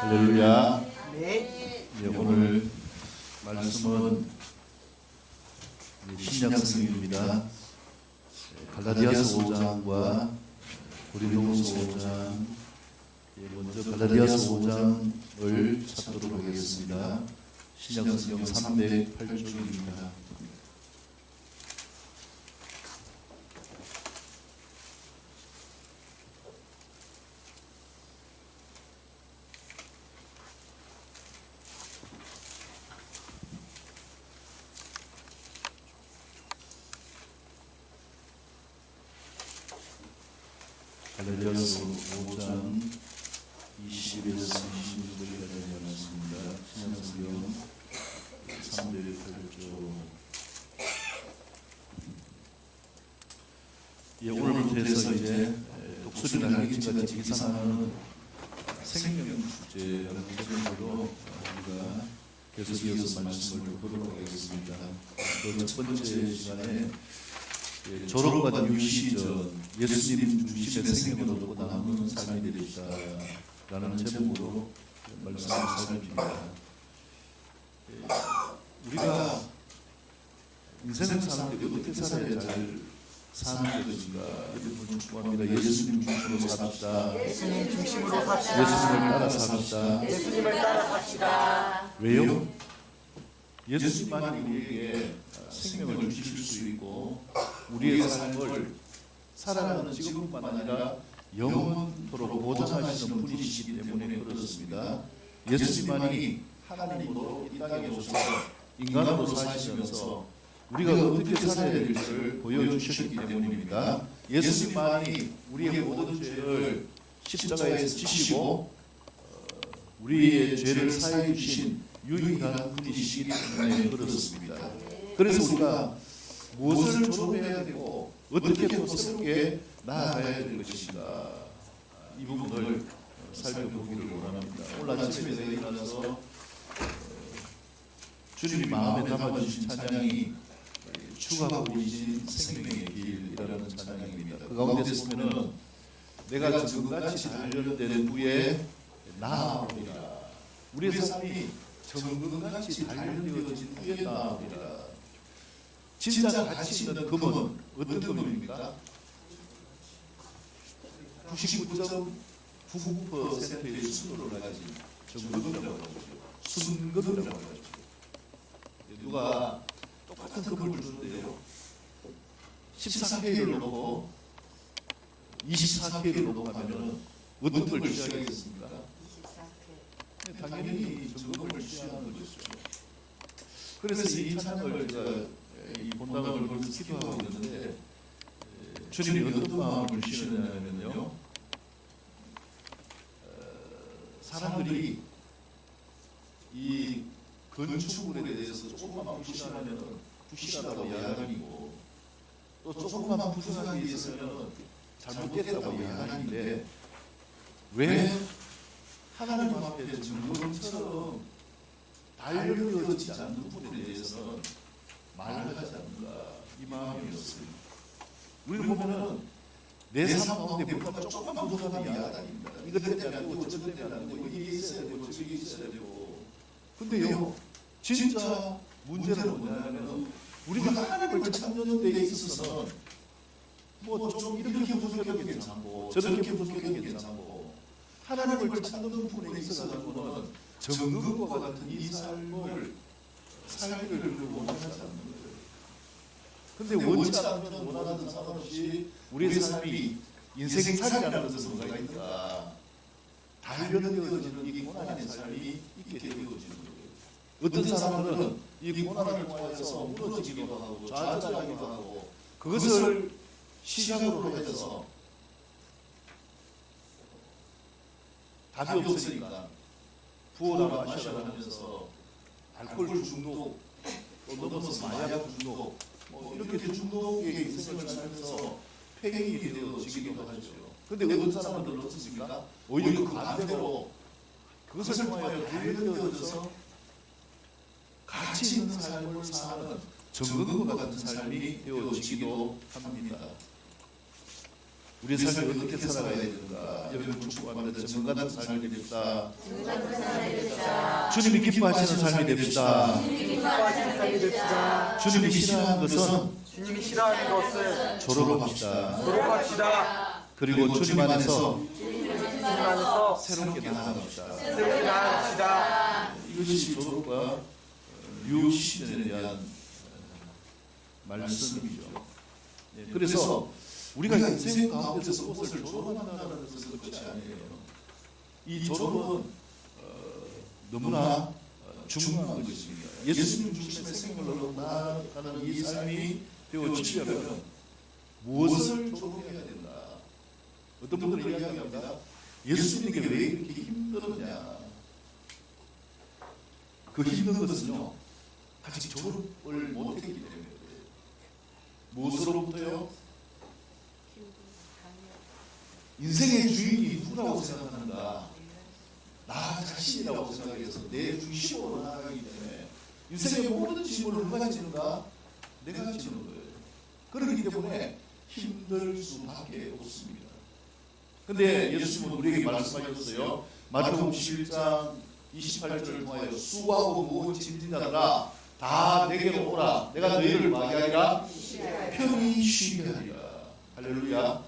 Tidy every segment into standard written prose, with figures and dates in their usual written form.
할렐루야. 네. 오늘 말씀은 신약 성경입니다. 갈라디아서 5장과 고린도후서 5장, 먼저 갈라디아서 5장을 찾도록 하겠습니다. 신약 성경 308쪽입니다. 갈라디아서 5장 20에서 26절까지 말씀입니다. 신약성경 308쪽. 오늘부터 해서 이제 독수리 날개짓 같이 기상하는 생명 축제라는 제목으로 우리가 계속 이어서 말씀을 보도록 하겠습니다. 그 첫 번째 시간에 졸업받은 유시전 예수님 중심의 생명을 얻고 남는 삶이 되리다 라는 제목으로 말씀을 살펴봅니다. 우리가 인생을 사는 때 어떻게 살아야 잘 사는 것인가 여러분을 축복합니다. 예수님 중심으로 삽시다. 예수님 중심으로 삽시다. 예수님을 따라 삽시다. 예수님을 따라 삽시다. 왜요? 예수님만이 우리에게 생명을 주실 수 있고 우리의 삶을 살아가는 지금뿐만 아니라 영원토록 보장하시는 분이시기 때문에 그렇습니다. 예수님만이 하나님으로 이 땅에 오셔서 인간으로 사시면서 우리가 어떻게 살아야 될지를 보여주셨기 때문입니다. 예수님만이 우리의 모든 죄를 십자가에서 지시고 우리의 죄를 사해 주신 유일한 분이시기 때문에 그렇습니다. 그래서 우리가 무엇을 졸업해야 되고 어떻게 또 새롭게 나아가야 될 것인가 이 부분을 살펴보기를 원합니다. 오늘 아침에 제가 일어나서 주님이 마음에 담아주신 찬양이 주가 보이신 생명의 길이라는 찬양입니다. 그 가운데서 보면은 내가 정금같이 단련된 후에 나아오리라. 우리의 삶이 정금같이 단련되어진 후에 나아오리라. 진짜 가치 있는 금은 어떤 금입니까? 99.99%의 순도를 가진 정금이라고 하죠. 순금이라고 하죠. 누가 똑같은 금을 주는데요, 14K를 놓고 24K를 놓고 하면 어떤 걸 취하겠습니까? 당연히 정금을 취하는 것이죠. 그래서 이 찬양을 제가 이 본당을 걸면서 기도하고 있는데 주님이 어떤 마음을 주시느냐면요, 사람들이 이 건축물에 대해서 조금만 부실하면 부실하다고 야단이고 또 조금만 부실한 게 있으면 잘못됐다고 야단인데 왜 하나님 앞에 정금처럼 단련되어지지 않는 부분에 대해서는 말을 하지 않는가, 이 마음이었습니다. 우리를 보면은 내 삶 가운데 뭔가 조금만 부족하면 야단입니다. 이것 때문에 안 되고 저것 때문에 안 되고 이게 있어야 되고 저게 있어야 되고. 근데요, 진짜 문제는 뭐냐면 우리가 하나님을 찾는 데 있어서는 뭐 좀 이렇게 부족해도 괜찮고 저렇게 부족해도 괜찮고 하나님을 찾는 부분에 있어서는 정금과 같은 이 삶을 살기를 원하지 않는 거예요. 근데 원치 않으면 원하는 상관없이 우리의 삶이 인생살이라는 것은 뭐가 있는가, 단련되어지는 이 고난의 삶이 있게 되어지는 거예요. 어떤 사람들은 이 고난을 통해서 무너지기도 하고 좌절하기도 하고 그것을 시작으로 해서 답이 없으니까 부어라 마셔라 하면서 알코올 중독, 또 넘어서 마약 중독, 이렇게 중독의 인생을 살면서 폐행이 되어지기도 하죠. 그런데 어떤 사람들은 어떻습니까? 오히려 그 반대로 그것을 통하여 단련되어져서 가치 있는 삶을 사는 정금과 같은 삶이 되어지기도 합니다. 우리의 삶이 어떻게 살아가야 되는가 여러분 축복합니다. 정같은 삶이 됩시다. 주님이 기뻐하시는 삶이 됩시다. 주님이 싫어하는 것은 주님이 싫어하는 것을 졸업합시다. 졸업합시다. 그리고 주님 안에서 주님 안에서 새롭게 나아갑시다. 새롭게 나아갑시다. 이것이 졸업과 유혹시즌에 대한 말씀이죠. 그래서 우리가 인생 가운데서 무엇을 졸업한다는 것은 끝이 아니에요. 이 졸업은 너무나 중요한 것입니다. 예수님 중심의 생활로 나아가는 이 삶이 되어지려면 무엇을 졸업해야 된다. 어떤 분들은 이야기합니다. 예수님에게 왜 이렇게 힘들었냐. 그 힘든 것은요, 아직 졸업을 못했기 때문에 그래요. 무엇으로부터요? 인생의 주인이 누구라고 생각하는가? 나 자신이라고 생각해서 내 중심으로 나아가기 때문에 인생의 모든 짐을 누가 지는가? 내가 지는 거예요. 그렇기 때문에 힘들 수밖에 없습니다. 근데 예수님은 우리에게 말씀하셨어요. 마태복음 11장 28절을 통하여 수고하고 무거운 짐진 자들아 다 내게로 오라. 내가 너희를 마귀하리라 편히 쉬게 하리라. 할렐루야.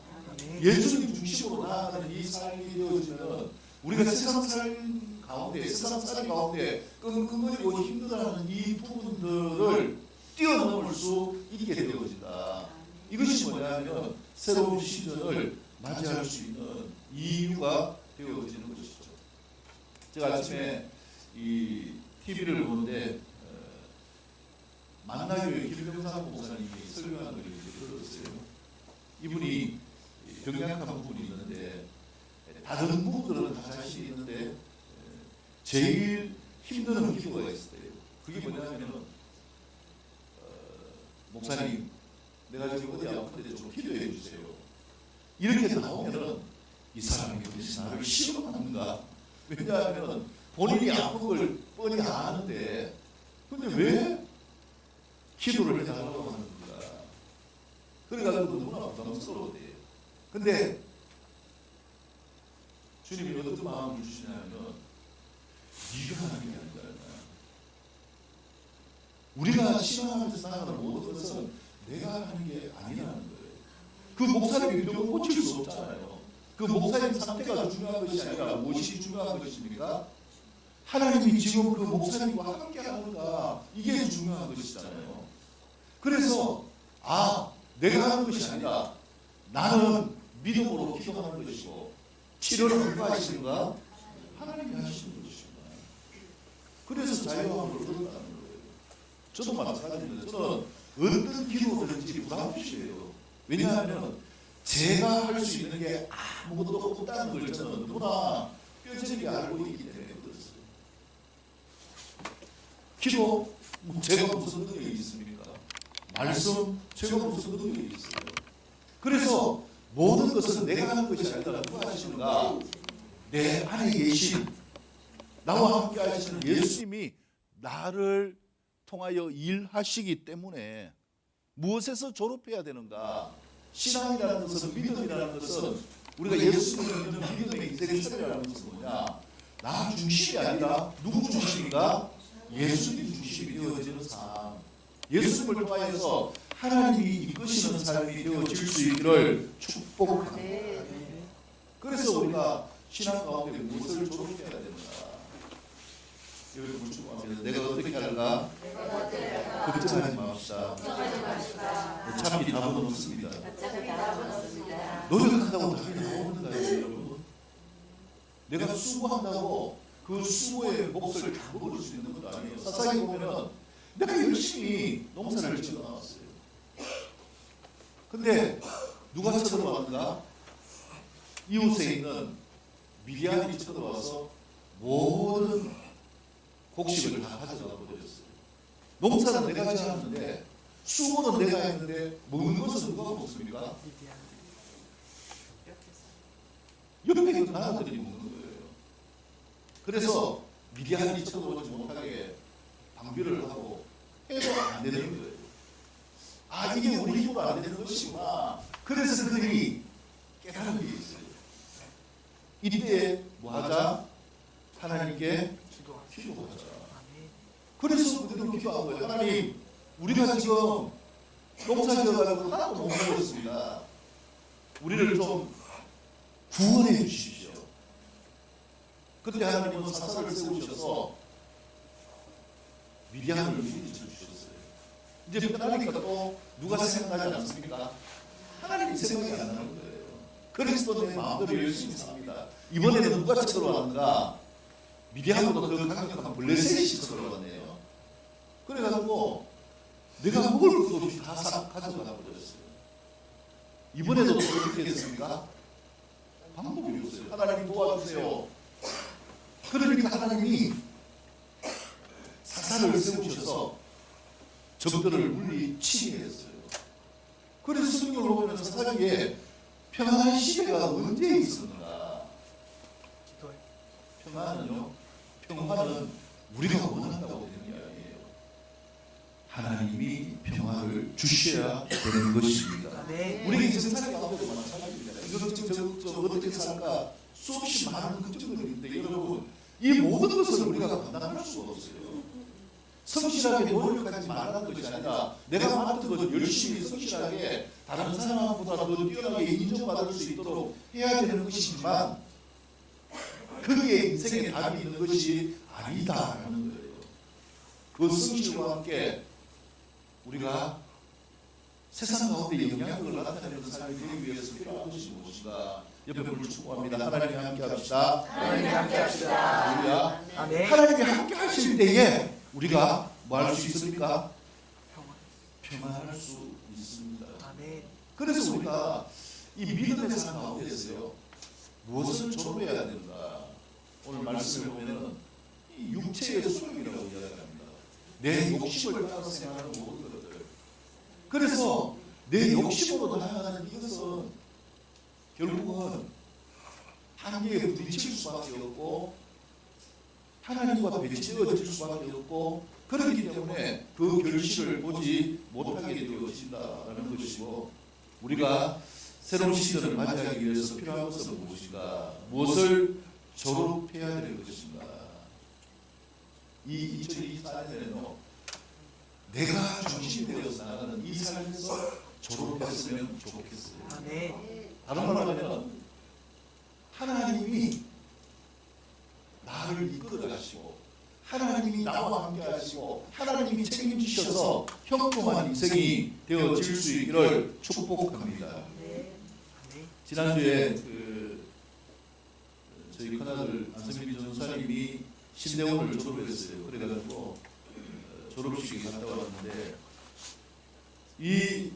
예수님 중심으로 나아가는 이 삶이 되어지면 우리가 세상 삶 가운데, 세상 살이 가운데 끙끙거리고 힘들어하는 이 부분들을 뛰어넘을 수 있게 되어진다. 이것이 뭐냐면 새로운 시즌을 맞이할 수 있는 이유가 되어지는 것이죠. 제가 아침에 이 TV를 보는데 만나교회 김병상 목사님이 설교하는 걸 들었어요. 이분이 병약한 부분이 있는데 다른 부분들은 다 자신이 있는데 제일 힘든 기도가 있어요. 그게 뭐냐면 목사님 내가 지금 어디 아픈데 좀 기도해 주세요. 이렇게 나오면은 이 사람이 도대체 나를 시험하는가? 왜냐하면 본인이 아픈 걸 뻔히 아는데 근데 왜 기도를 해달라고 하는 거야? 그래가지고 너무나 부담스러워요. 근데 주님이 어떤 마음을 주시냐면 네가 하는 게 아니라 우리가 신앙하면서 나가는 모든 것은 내가 하는 게 아니라는 거예요. 그 목사님이 병을 고칠 수 없잖아요. 그 목사님 상태가 중요한 것이 아니라 무엇이 중요한 것입니까? 하나님이 지금 그 목사님과 함께 하는가 이게 중요한 것이잖아요. 그래서 내가 하는 것이 아니라 나는 믿음으로 기도하는 것이고 치료를 누가 하시는가? 하나님이 하시는 것입니다. 그래서 자유함을 얻는다는 거예요. 저도 마찬가지입니다. 저는 어떤 기도든지 부담 없이 해요. 왜냐하면 제가 할 수 있는 게 아무것도 없다는 걸 저는 누구나 뼈저리게 알고 있기 때문에 그렇습니다. 기도, 제가 무슨 능력이 있습니까? 말씀, 제가 무슨 능력이 있어요? 그래서 모든 것은 내가 하는 것이 아니라 누가 하시는가? 내 안에 계신 나와 함께 하시는 예수님이 나를 통하여 일하시기 때문에 무엇에서 졸업해야 되는가? 신앙이라는 것은, 믿음이라는 것은 우리가 예수님을 믿는 믿음의 인생의 철이라는 것은 뭐냐? 나 중심이 아니라 누구 중심인가? 예수님 중심이 되어지는 삶. 예수님을 통하여서 하나님이 이끄시는 삶이 되어질 수 있기를 축복합니다. 그래서 우리가 신앙 가운데 무엇을 졸업해야 되는가? 여러분 축복합니다. 내가 어떻게 할까? 걱정하지 맙시다. 어차피 답은 없습니다. 노력한다고 답이 나오는가요, 여러분? 내가 수고한다고 그 수고의 몫을 다 먹을 수 있는 것도 아니에요. 사사기 보면 내가 열심히 농사를 지어 나왔어요. 근데 누가 쳐들어왔는가? 이웃에 있는 미디안이 쳐들어와서 모든 곡식을 다 가져가 버렸어요. 농사는 내가 지었는데 수고는 내가 했는데 먹는 것은 누가 먹습니까? 옆에 있는 나라들이 먹는 거예요. 그래서 미디안이 쳐들어오지 못하게 방비를 하고 해도 안 되는 거예요. 이게 우리 힘으로 안 되는 것이구나. 그래서 그들이 깨달은 게 있어요. 이때 뭐하자? 하나님께 기도하자. 그래서 그들은 기도한 거예요. 하나님, 우리가 지금 농사 지어가지고 하나도 못 먹었습니다. 우리를 좀 구원해 주십시오. 그때 하나님은 사사를 세우셔서 미디안을 물리쳐 주셨어요. 이제 끝나니까 또 누가 생각나지 않습니까? 하나님 생각이 안 나는 거예요. 그래서 또 내 마음대로 열심히 삽니다. 이번에는 누가 쳐들어왔는가? 미디안보다 더 강력한 블레셋이 쳐들어왔네요. 그래가지고 내가 먹을 것도 없이 다 가져가 버렸어요. 이번에도 또 어떻게 했습니까? 방법이 없어요. 하나님 도와주세요. 그러니까 하나님이 사사를 세우셔서 적들을 물리치게 했어요. 그래서 성경을 보면 사사기에 평안한 시대가 언제 있었는가? 평화는 우리가 원한다고 되는 게 아니에요. 하나님이 평화를 주셔야 되는 것입니다. 우리가 이제 세상 가운데도 마찬가지입니다. 이거 어떻게 살까? 수없이 많은 걱정들이 있는데 여러분, 이 모든 것을 우리가 감당할 수가 없어요. 성실하게 노력하지 말라는 것이 아니라 내가 맡은 것을 열심히 성실하게 다른 사람보다 더 뛰어나게 인정받을 수 있도록 해야 되는 것이지만 그게 인생의 답이 있는 것이 아니다라는 거예요. 그 성실과 함께 우리가 세상 가운데 영향력을 나타내는 삶이 되기 위해서 필요한 것이 무엇인가? 옆에 분을 축복합니다. 하나님이 함께 합시다. 하나님이 함께 합시다. 우리가 아멘. 하나님이 함께 하실 때에 우리가 뭐 할 수 있습니까? 평안할 수 있습니다. 아멘. 그래서 우리가 이 믿음의 삶 가운데서요, 무엇을 조롱해야 된다. 오늘 말씀을 보면은 이 육체의 수용이라고 이야기합니다. 내 욕심을 따라서 생각하는 모든 것들. 그래서 내 욕심으로 나아가는 이것은 결국은 한계에 부딪힐 수밖에 없고 하나님과 배치되어질 수밖에 없고, 그렇기 때문에 그 결실을 보지 못하게 되어진다라는 것이고, 우리가 새로운 시즌을 맞이하기 위해서 필요한 것은 무엇인가? 무엇을 졸업해야 될 것인가? 이 2024년에는 내가 중심이 되어서 나가는 이 삶에서 졸업했으면 좋겠어요. 아멘. 다른 말로 하면 하나님이 나를 이끌어 가시고 하나님이 나와 함께 하시고 하나님이 책임지셔서 형통한 인생이 되어질 수 있기를 축복합니다. 지난주에 저희 큰아들 안성민 전사님이 신대원을 졸업했어요. 그래가지고 졸업식에 갔다 왔는데 이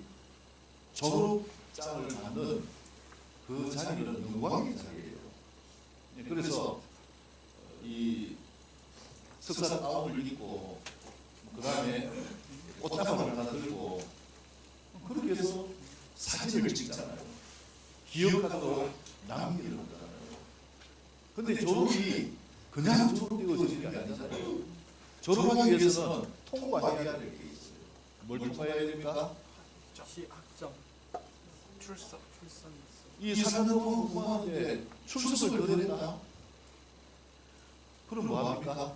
졸업장을 받는 그 자리는 영광의 자리예요. 그래서 이 석사 가운을 입고 그 다음에 꽃다발을 하나 들고 그렇게 해서 사진을 찍잖아요. 기억하도록 남기는 거잖아요. 근데 졸업이 그냥 졸업되어지는 게 아니잖아요. 졸업하기 위해서는 통과해야 될 게 있어요. 뭘 통과해야 됩니까? 학점, 출석. 이 4년 동안 공부하는데 출석을 더 냈다? 그럼 뭐합니까?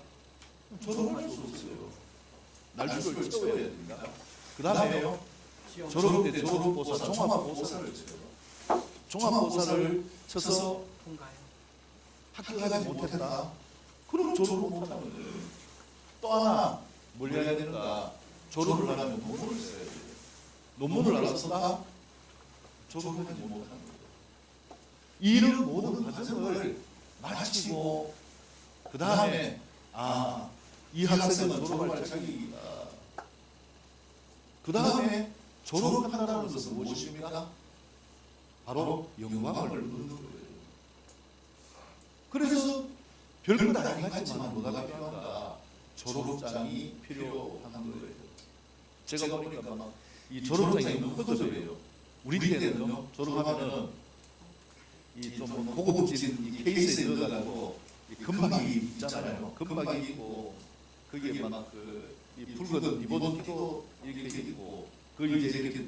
졸업할 수 없어요. 날짜를 채워야 됩니다. 그 다음에요, 졸업 때 졸업보사, 종합보사를 쳐요. 종합보사를 쳐서 통과요. 합격하지 못했다? 그럼 졸업을 못하는 거예요. 또 하나 뭘 해야 되는가? 졸업을 하려면 논문을 써야 돼요. 논문을 안 썼다? 졸업하지 못하는 거예요. 이런 모든 과정을 마치고 그 다음에 이 학생은 졸업할 자격이다. 그 다음에 졸업한다는 것은 무엇입니까? 바로 영광을 얻는 거예요. 그래서 별것 아닌 같지만 뭐가 필요한가? 졸업장이 필요한 거예요. 제가 보니까 막 이 졸업장이 너무 허접해요. 우리 때는요, 졸업하면은 이 좀 고급진 이 케이스에 넣어가지고 금박이 있잖아요. 금박이 있고 거기에 막 이 붉은 리본도 이렇게 있고 그걸 이제 이렇게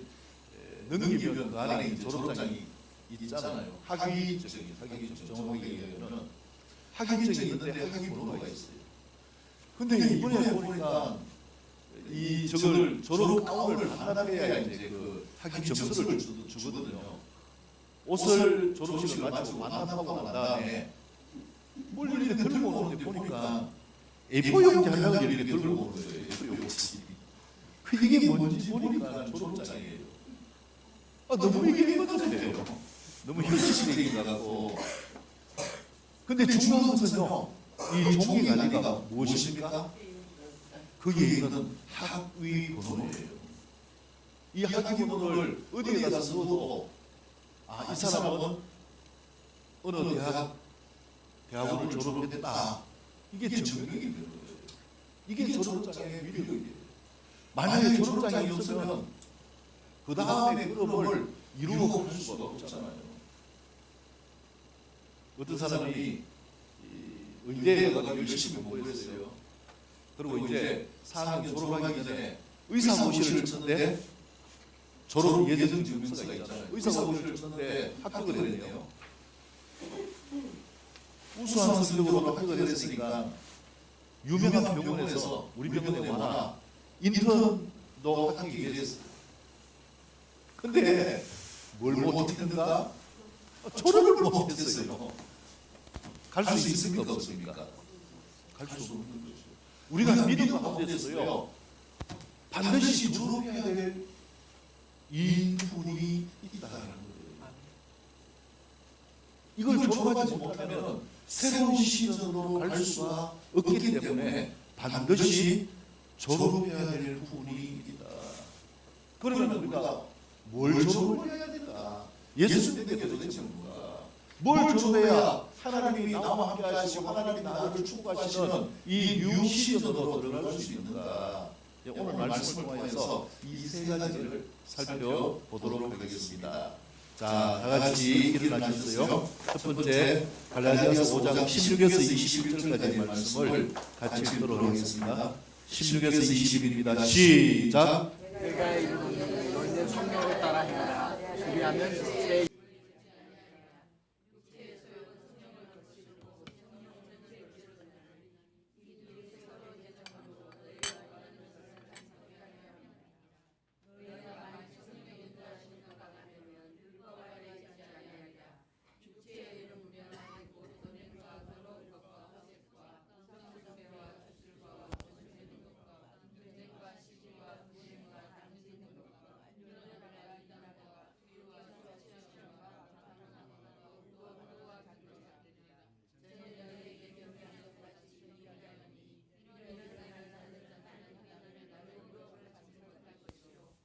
넘기면 그 안에 졸업장이 있잖아요. 학위증 정확하게 얘기하면 학위증이 있는데 학위 번호가 있어요. 근데 이번에 보니까 이 저걸 졸업 가운을 반납해야 이제 그 학위 점수를 주거든요. 옷을 졸업식을 마치고 반납하고 난 다음에 뭘 이렇게 들고 오는데 보니까 A4 용지 한 장을 이렇게 들고 오는 거예요. A4 용지. 이게 뭔지 보니까 졸업장이에요. 너무 이게 힘들어요. 너무 현실적인 것 같고. 근데 중요한 것은요, 이 종이 관리가 무엇입니까? 그게 있는 학위 번호예요. 이 학위 번호를 어디에 가서 써도 이 사람은 어느 대학원을 졸업했다. 이게 증명이 되는 거예요. 이게 졸업장의 위력이에요. 만약에 졸업장이 없으면 그 다음에 그룹을 이루어갈 수가 없잖아요. 어떤 사람이 의대에 가서 열심히 공부했어요. 그리고 이제 4학년 졸업하기 전에 의사고시를 쳤는데 졸업 예정 증명서가 있잖아요. 의사고시를 쳤는데 합격을 했네요. 우수한 성적으로 합격을 했으니까 유명한 병원에서 우리 병원에 와라. 인턴도 합격이 됐어요. 근데 뭘 못했는가? 졸업을 못했어요. 갈 수 있습니까? 없습니까? 갈 수 없는 거죠. 우리가 믿음 가운데서요, 반드시 졸업해야 될 인분이 있다는 거예요. 이걸 졸업하지 못하면 새로운 시즌으로 갈 수가 없기 때문에 반드시 졸업해야 될 부분이 있다. 그러면 우리가 뭘 졸업을 해야 된다? 예수 믿는 도대체 뭔가? 뭘 졸업해야 하나님이 나와 함께 하시고 하나님이 나를 축복하시는 이 뉴 시즌으로 들어갈 수 있는가? 오늘 말씀을 통해서 이 세 가지를 살펴보도록 하겠습니다. 자, 다 같이 일어나셨어요. 첫 번째, 갈라디아서 5장 16에서 21절까지의 말씀을 같이 읽도록 하겠습니다. 16에서 20입니다. 시작. 내가 이르노니 너희는 성령을 따라 행하라. 그리하면 내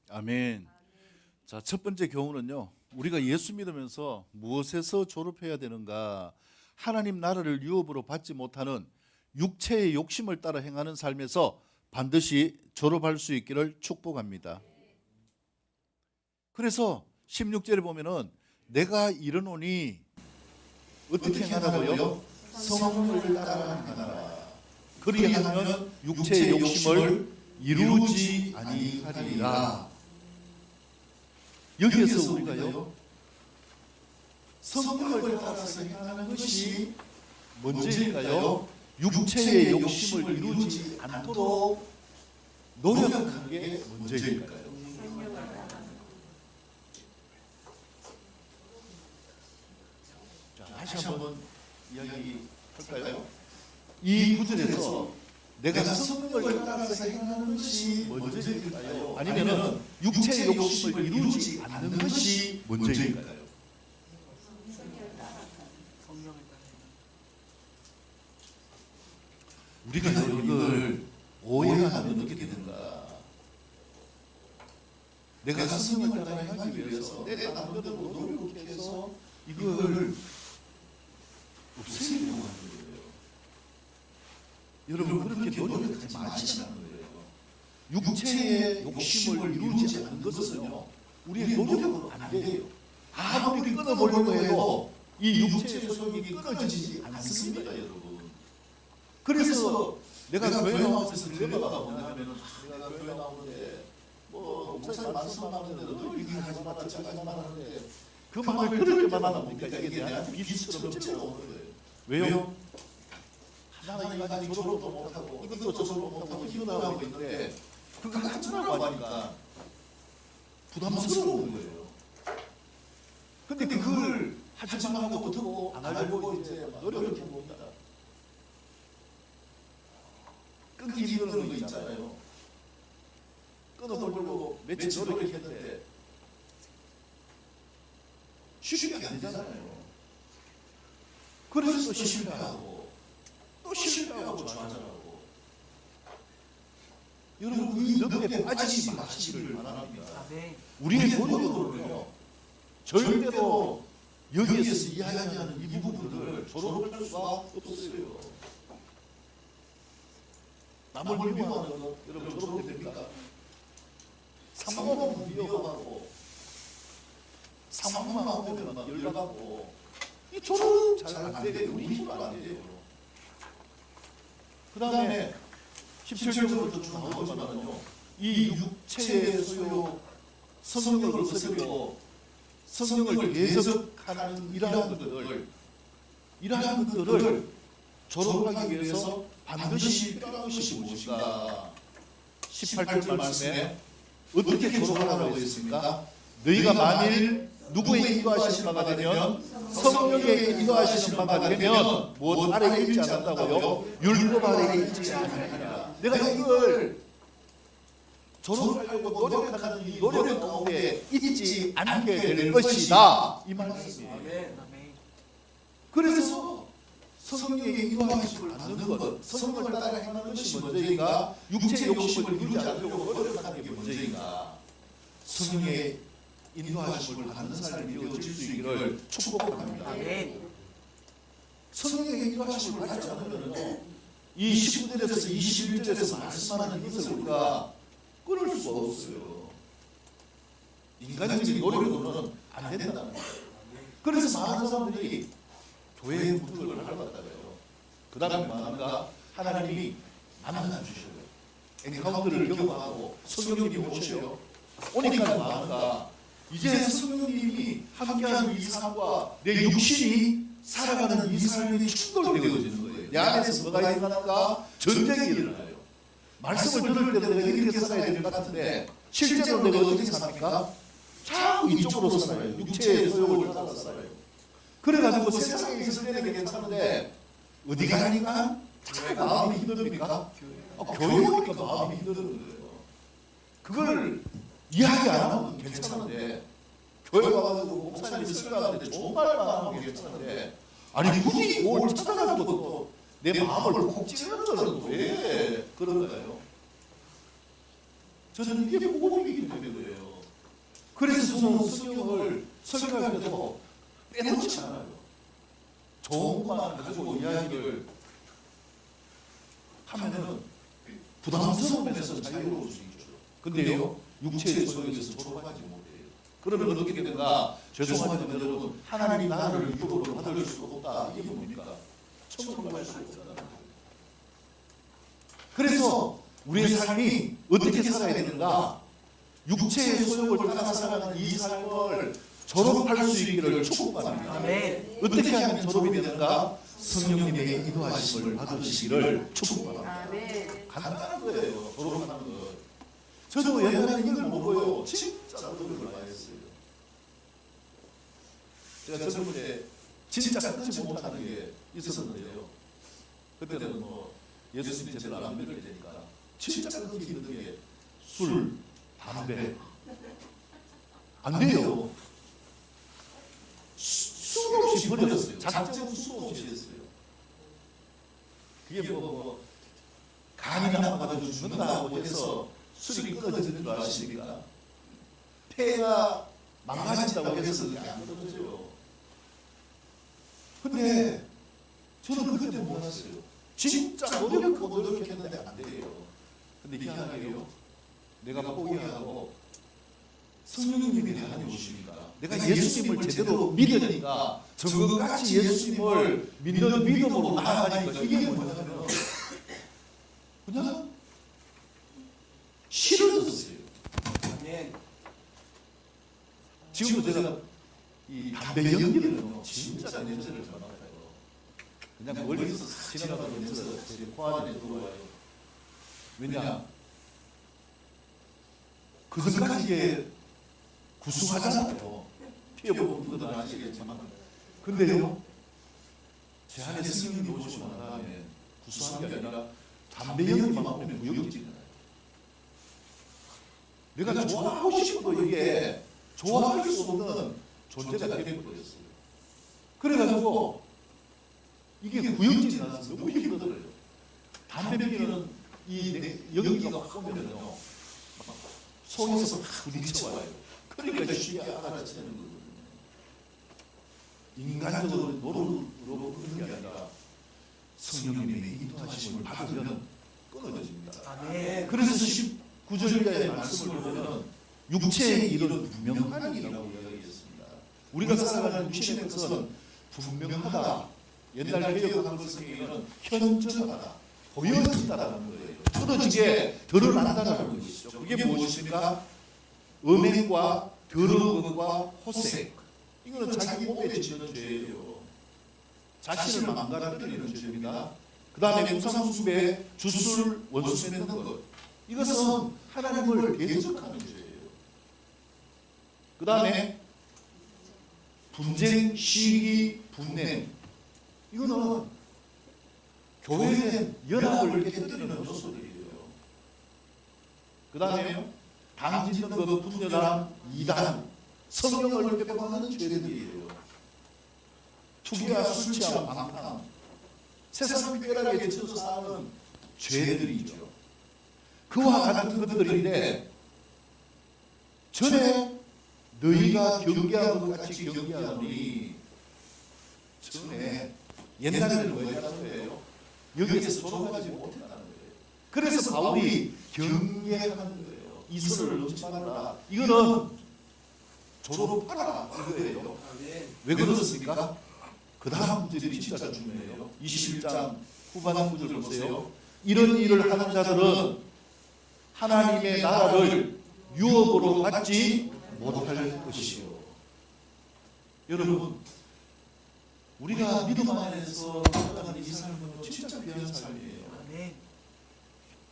아멘. 자, 첫 번째 교훈은요, 우리가 예수 믿으면서 무엇에서 졸업해야 되는가? 하나님 나라를 유업으로 받지 못하는 육체의 욕심을 따라 행하는 삶에서 반드시 졸업할 수 있기를 축복합니다. 그래서 16절에 보면은 내가 이르노니 어떻게 행하라고요? 성령을 따라 행하라. 그리하면 육체의 욕심을 이루지 아니하리라. 여기에서 우리가요, 성령을 따라서 행하는 것이 뭔지일까요? 육체의 욕심을 이루지 않도록 노력하는 게 문제일까요? 자, 다시 한번 이야기할까요? 이 구절에서 내가 성령을 따라서 행하는 것이 문제일까요? 아니면 육체의 욕심을 이루지 않는 것이 문제일까요? 성령을 따라 우리가 이걸 오해하면 어떻게 되는가? 내가 성령을 따라 행하기 위해서 내 나름대로 노력해서 이걸 없애려고 하는 거예요. 여러분, 그렇게 노력하지 마시라는 거예요. 육체의 욕심을 이루지 않는 것은요, 우리의 노력으로 안 돼요. 아무리 끊어보려고 해도 이 육체의 소욕이 끊어지지 않습니다, 여러분. 그래서 내가 교회 나와서 들려가다 보면 내가 교회 나오는데 목사님 말씀만 하는데 너 이렇게 하지 마라 저거 하지 마라 하는데 그 말을 그렇게 말하니까 이게 내한테 비수처럼 찔러오는 거예요. 왜요? 하나가 가지고 졸업도 못하고 이것도 저것도 못하고 희망하고 있는데 그걸 하지라고 하니까 부담스러운 거예요. 근데 그걸 하지 말라고 듣고 안 하려고 이제 노력을 해봅니다. 끊기 힘든 거 있잖아요. 끊어보려고 며칠 노력했는데 쉽게 안 되잖아요. 그래서 또 실패하고 또 실패하고 좌절하고. 여러분 이 늪에 빠지지 마시기를 바랍니다. 아멘. 우리의 노력으로는요 절대로 여기에서 이야기하는 이 부분들을 졸업할 수가 없어요. 남을 미워하는 것 여러분 졸업이 됩니까? 상황은 위험하고 상황만 오면 막 열받고 이 졸업 잘안 되고 우리 힘으로 안 돼요. 그 다음에 17절부터 쭉 나오지만요 이 육체의 소유 성령을 없애고 성령을 대적하는 이러한 것들을 졸업하기 위해서 반드시 필요한 것이 무엇인가? 18절 말씀에 어떻게 졸업하라고 했습니까? 너희가 만일 누구의 인도하신 바가 되면 성령의 인도하신 바가 되면 무엇 아래에 있지 않는다고요? 율법 아래에 있지 않느니라. 내가 이걸 졸업하려고 노력하는 이 노력 가운데 있지 않게 될 것이다. 이 말씀이에요. 아멘. 그래서 성령의 인도하심을 받는 것, 성령을 따라 행하는 것이 문제인가? 육체의 욕심을 이루지 않으려고 노력하는 게 문제인가? 성령의 인도하심을 받는 삶이 이루어질 수 있기를 축복합니다. 아멘. 성령의 인도하심을 받지 않으면 이 19절에서 21절에서 말씀하는 것을 우리가 끊을 수가 없어요. 인간적인 노력으로는 안 된다는 거예요. 그래서 많은 사람들이 교회의 문턱을 밟았다고요. 그 다음에 뭐합니까? 하나님이 만나주셔요. 엔카운트를 경험하고 성령님이 오셔요. 오니까 뭐합니까? 이제 성령님이 함께하는 이 삶과 내 육신이 살아가는 이 삶이 충돌되어지는 거예요. 내 안에서 뭐가 일어나는가? 전쟁이 일어나요. 말씀을 들을 때도 내가 이렇게 살아야 될 것 같은데 실제로 내가 어떻게 삽니까? 자꾸 이쪽으로 살아요. 육체의 소욕을 따라 살아요. 그래가지고 세상에 있을 때는 괜찮은데 어디 가니까 자꾸 마음이 힘듭니까? 교회 오니까 마음이 힘든 거예요. 그걸 이야기 안 하면 괜찮은데 교회 와가지고 목사님이 설교하는데 좋은 말만 하면 괜찮은데 아니 굳이 뭘 찾아가지고 또 내 마음을 콕 찌르는 거는 왜 그런가요? 저는 이게 복음이기 때문에요. 그래서 저는 성경을 설교할 때도 빼놓지 않아요. 좋은 것만 가지고 이야기를 하면은 부담스러움에서 자유로울 수 있죠. 근데요, 육체의 소용에서 졸업하지 못해요. 그러면 어떻게 되는가? 죄송하지만 여러분, 하나님 나라를 유혹으로 받을 수 없다. 이게 뭡니까? 천국을 갈 수 없다. 그래서 우리의 삶이 어떻게 살아야 되는가? 육체의 소욕을 따라 살아가는 이 삶을 졸업할 수 있기를 축복합니다. 아멘. 어떻게 하면 졸업이 되는가? 성령님의 인도하심을 받으시기를 축복합니다. 아멘. 간단한 거예요. 졸업하는 거. 저도 옛날에 이걸 보고요. 진짜 노력을 많이 했어요. 제가 젊을 때 진짜 끊지 못하는 게 있었는데요. 그때는 뭐 예수님 제대로 안 믿을 때니까 진짜 끊기 힘든 게 술, 담배 안 돼요. 수 없이 버렸어요. 작정 수 없이 했어요. 그게 간이 나빠가지고 죽는다고 해서 술이 끊어지는 줄 아십니까? 폐가 망가진다고 해서 그게 안 끊어져요. 근데 저는 그때 몰랐어요. 진짜 노력하고 노력했는데 안 돼요. 근데 희한하게요. 내가 포기하고 성령님이 내 안에 오십니까? 내가 예수님을 제대로 믿으니까 저것같이 예수님을 믿는 믿음으로 나아가니까 이게 뭐냐면 그냥 싫어졌어요. 아멘. 지금도 제가 이 담배 연기는요 진짜 냄새를 잘 맡아요. 그냥 멀리서 싹 지나가도 냄새가 제 코 안에 들어와요. 왜냐? 그 전까지에 구수하잖아요. 피해본 분들은 아시겠지만. 근데요, 제 안에 스님이 오시고 난 다음에 구수한 게 아니라 담배 연기만 오면 구역질이 나요. 내가 좋아하고 싶어도 이게 좋아할 수 없는 존재가 되어버렸어요. 그래가지고 이게 구역질이 나서 너무 힘들어요. 담배 피우는 이 연기가 확 오면요, 속에서 막 부딪혀와요. 그러니까 쉽게 알아채는 거거든요. 인간적으로 노력으로 그런 게 아니라 성령님의 인도하심을 받으면 끊어집니다. 아멘. 그래서 19절의 말씀을 보면 육체의 일은 분명하니라고 이야기했습니다. 우리가 살아가는 육신의 것은 분명하다. 옛날 개혁 한글 성경에는 현저하다, 보여진다라는 거예요. 떨어지게 드러난다는 것이죠. 그게 무엇입니까? 음행과 더러운 것과 호색. 이거는 자기 몸에 짓는 죄예요. 자신을 망가뜨리는 죄입니다. 그 다음에 우상숭배, 주술, 원수 맺는 것. 이것은 하나님을 대적하는 죄예요. 그 다음에 분쟁, 시기, 분냄. 이거는 교회의 연합을 깨뜨리는 요소들이에요. 그 다음에 당짓는 것, 분열함, 이단, 성령을 빼앗는 죄들이에요. 투기와 술 취함, 방탕, 세상 쾌락에 젖어 사는 죄들이죠. 그와 같은 것들인데 전에 너희가 경계하고 같이 경계하노니, 전에 옛날에는 왜 하는 거예요? 여기에서 졸업하지 못했다는 거예요. 그래서 바울이 경계하는 거예요. 이슬을 넣지 말아라. 이거는 졸업하라 이거예요. 왜 그렇습니까? 그 다음 구절이 진짜 중요해요. 21장 후반 구절 보세요. 이런 일을 하는 자들은 하나님의 나라를 유업으로 받지 못할 것이요. 여러분, 우리가 믿음 안에서 살아가는 이 삶은 진짜 귀한 삶이에요. 아멘.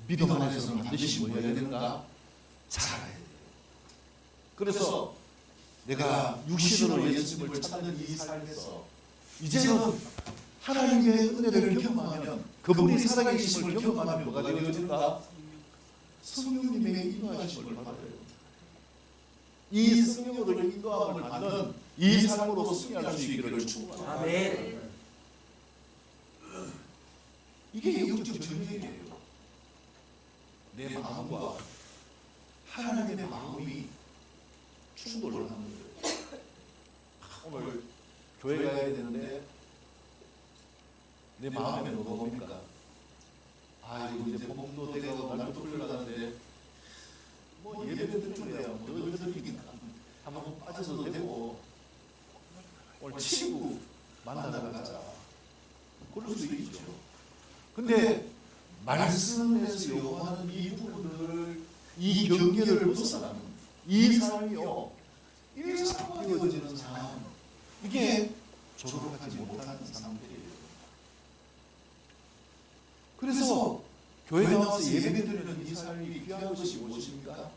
믿음 안에서는 반드시 뭐 해야 되는가? 살아야 돼요. 그래서 내가 육신으로 예수님을 찾는 이 삶에서 이제는 하나님의 은혜를 경험하면, 그분이 살아계심을 경험하면 뭐가 되어진가? 성령님의 인도하심을 받아요. 이 성령으로 인도함을 받는 이 삶으로 승리할 수 있기를 축복합니다. 아멘. 이게 영적 전쟁이에요. 내 마음과 하나님의 마음이 충돌을 하는 거예요. 오늘 교회 가야 되는데 내 마음에 뭐가 옵니까? 아이고 이제 봄도 되고 날도 풀려가는데 뭐 예배들 줄이야 뭐 너희들이니까 한번 빠져도 되고 오늘 친구 만나러 가자, 그럴 수도 있죠. 근데 말씀에서 요구하는 이 부분을, 이 경계를 벗어나는 이 삶이요, 일상화되어지는 삶, 이게 졸업하지 못하는 상태예요. 그래서 교회 나와서 예배드리는 이 삶이 귀한 것이 무엇입니까?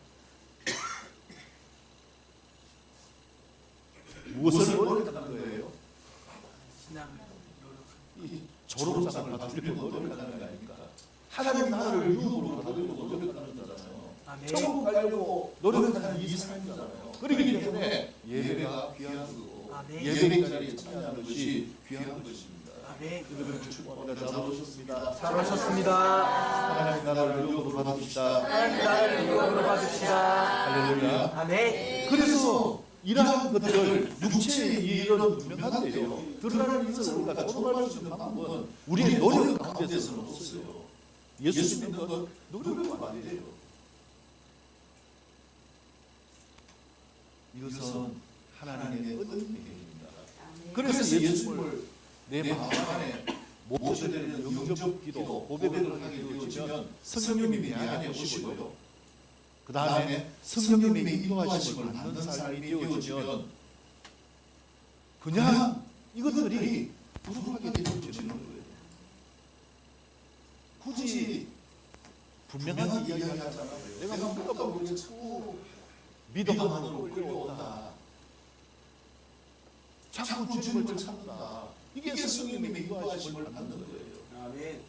무엇을 노력하는 거예요? 신앙을 노력하는. 이 졸업장을 받으려고 노력하는 거 아닙니까? 하나님 나라를 유업으로 받으려고 노력하는 거잖아요. 아멘. 천국 가려고 노력하는 이 삶이잖아요. 그렇기 때문에 예배가 귀한 거고, 아멘. 예배 자리에 참여하는 것이 귀한 것입니다. 아멘. 여러분 축복합니다. 잘 오셨습니다. 잘 오셨습니다. 하나님 나라를 유업으로 받읍시다. 하나님 나라를 유업으로 받읍시다. 할렐루야. 아멘. 그래서 이러한 것들, 육체의 일은 분명한데요, 드러나는 것을 우리가 조롱할 수 있는 방법은 우리의 노력 가운데서는 없어요. 예수 믿는 것 노력하면 안 돼요. 이것은 하나님의 은혜입니다. 그래서 예수님을 내 마음 안에 모셔드리는 영접 기도, 고백을 하게 되어지면 성령님이 내 안에 오시고요, 그 다음에 성령님의 인도하심을 받는 삶이 되어지면 그냥 이것들이 부족하게 되어지는 거예요. 굳이 분명하게 이야기하잖아요. 내가 믿어봐 우리가 자꾸 믿음만으로 끌려온다. 자꾸 주님을 찾는다. 이게 성령님의 인도하심을 받는 거예요. 아멘.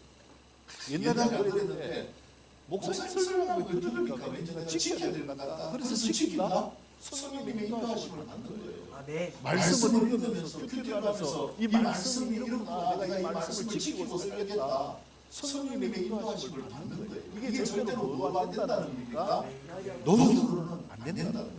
옛날에는 그랬는데 목사님 설명하고 들으니까 왠지 내가 지켜야 될 것 같다. 그래서 지킨다? 성령님의 인도하심을 받는 거예요. 아멘. 말씀을 읽으면서 큐티하면서 이 말씀이 이렇구나. 내가 이 말씀을 지키고 살겠다. 성령님의 인도하심을 받는 거예요. 이게 절대로 노가 안 된다는 겁니까? 노력으로는 안 된다는 거예요.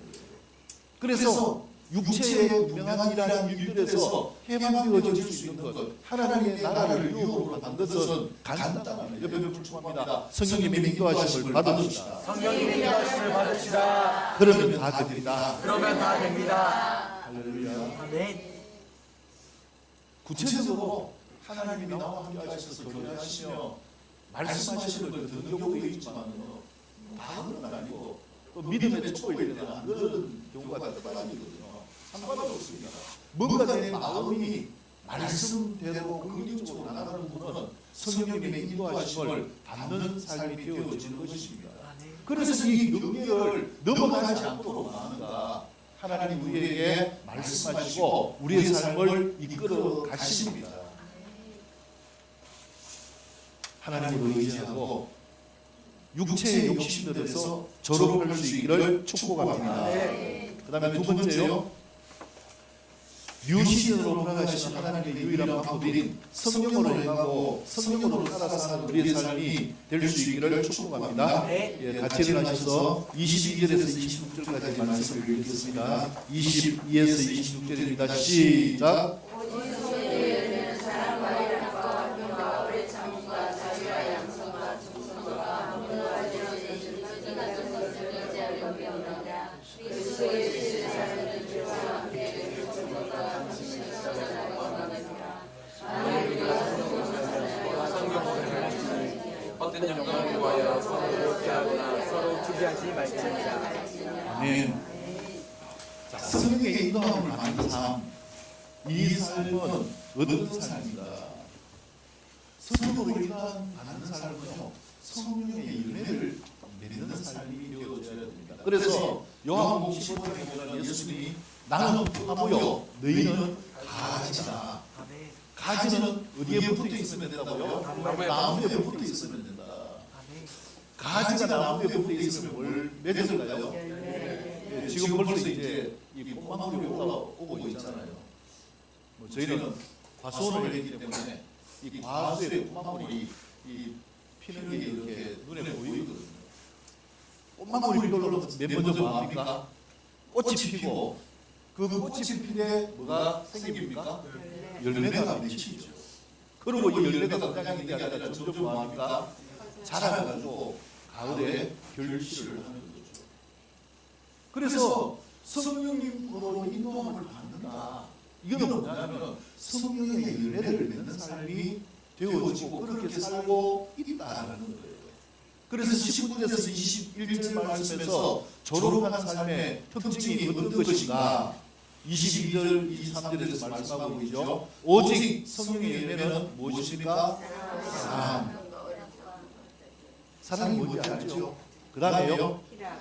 그래서 육체의 분명한 일들에서 해방되어질 수 있는 것, 하나님의 나라를 유혹으로 받는 것은 간단합니다. 여러분 불충합니다. 성령님의 인도하심을 받읍시다. 성령님의 인도하심을 받읍시다. 그러면 다 됩니다. 그러면 다 됩니다. 할렐루야. 아멘. 구체적으로 하나님이 나와 함께 하셔서 교제하시며 말씀하시는 걸 듣는 경우도 있지만 다 그런 건 아니고 또 믿음의 촉구일 때는 안 그런 경우가 대단하거든요. 상관이 없습니다. 뭔가 내 마음이 말씀대로 긍정적으로 나가는 부분은 성령님의 인도하심을 받는 삶이 되어지는 것입니다. 그래서 이 경계를 넘어가지 않도록 하는가 하나님 우리에게 말씀하시고 우리의 삶을 이끌어 가십니다. 하나님을 의지하고 육체의 욕심들에서 저속할 수 있기를 축복합니다. 그 다음에 두 번째요. 뉴시즌으로 돌아가신 하나님의 유일한 방법인 성령으로 행하고 성령으로 살아서 사는 우리의 삶이 될 수 있기를 축복합니다. 예, 같이 일어나셔서 22절에서 26절까지 말씀을 읽겠습니다. 22에서 26절입니다. 시작. 헛된 영광을 위하여 서로 교하거나 서로 투기하지 말지어다. 아멘. 자, 성령의 인도함을 받는 삶. 이 삶은 어떤 삶인가? 성령으로 일단 받는 삶은요, 성령의 열매를 맺는 삶이 되어져야 됩니다. 그래서 요한복음 15장에 보면 예수님이 나는 나무요, 너희는 가지다. 가지는 어디에 붙어 있으면 된다고요? 나무에 붙어 있으면 된다. 가지가 나무에 붙어 있으면 뭘 맺을까요? 예, 지금 벌써 이제 이 꽃망울이 올라오고 있잖아요. 뭐 저희는 과수원을 했기 때문에 이 과수의 꽃망울이 이 피는 게 이렇게 눈에 보이거든요. 꽃망울이 피어오르면 맨 먼저 뭐 합니까? 꽃이 피고 그 꽃이 피에 뭐가 생깁니까? 열매가 맺히죠. 그리고 이 열매가 당장 있는 게 아니라 점점 뭐합니까? 자라가지고 가을에 결실을 하는 거죠. 그래서 성령님으로 인도함을 받는다. 이거는 뭐냐면 성령의 열매를 맺는 삶이 되어지고 그렇게 살고 있다는 거예요. 그래서 19절에서 21절 말씀에서 졸업한 삶의 특징이 어떤 것인가? 22절, 23절에서 말씀하고 있죠. 오직 성령의 열매는 무엇입니까? 사랑. 사랑이 뭔지 알죠? 그 다음에요.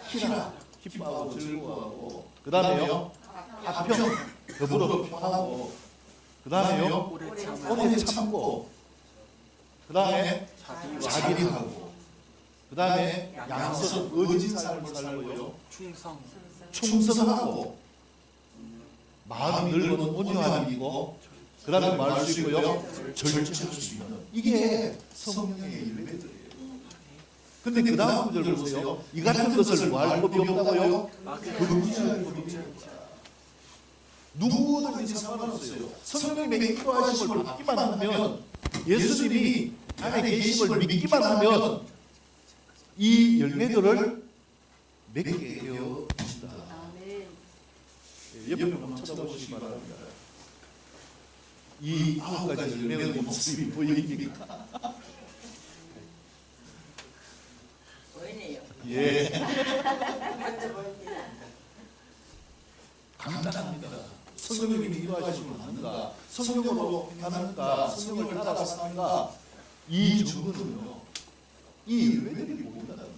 희락. 기뻐하고 즐거워하고. 그 다음에요. 화평. 더불어 평하고. 그 다음에요. 오래 참고. 그 다음에 자비하고. 그 다음에 양선, 의진 삶을 살고요. 충성하고. 마음이 넓은 온유함이 있고 그 다음에 말할 수 있고요. 절제할 수 있는 이게 성령의 열매들이에요. 근데 그 다음 구절 보세요. 이 같은 것을 구할 법이 없다고요? 금지할 법이 없다. 누구든지 상관없어요. 성령님의 인도하심을 받기만 하면 예수님이 안에 계심을 믿기만 하면 이 열매들을 맺게 되어 있다. 옆에 한번 쳐다보시기 바랍니다. 이 9가지 열매의 모습이 보이니까. 보이네요. 예. 간단합니다. 성령님이 인도하심을 받는가, 성령으로 행하는가, 성령을 따라서 사는가, 이 증거는요, 이 열매들이 보인다는 거예요.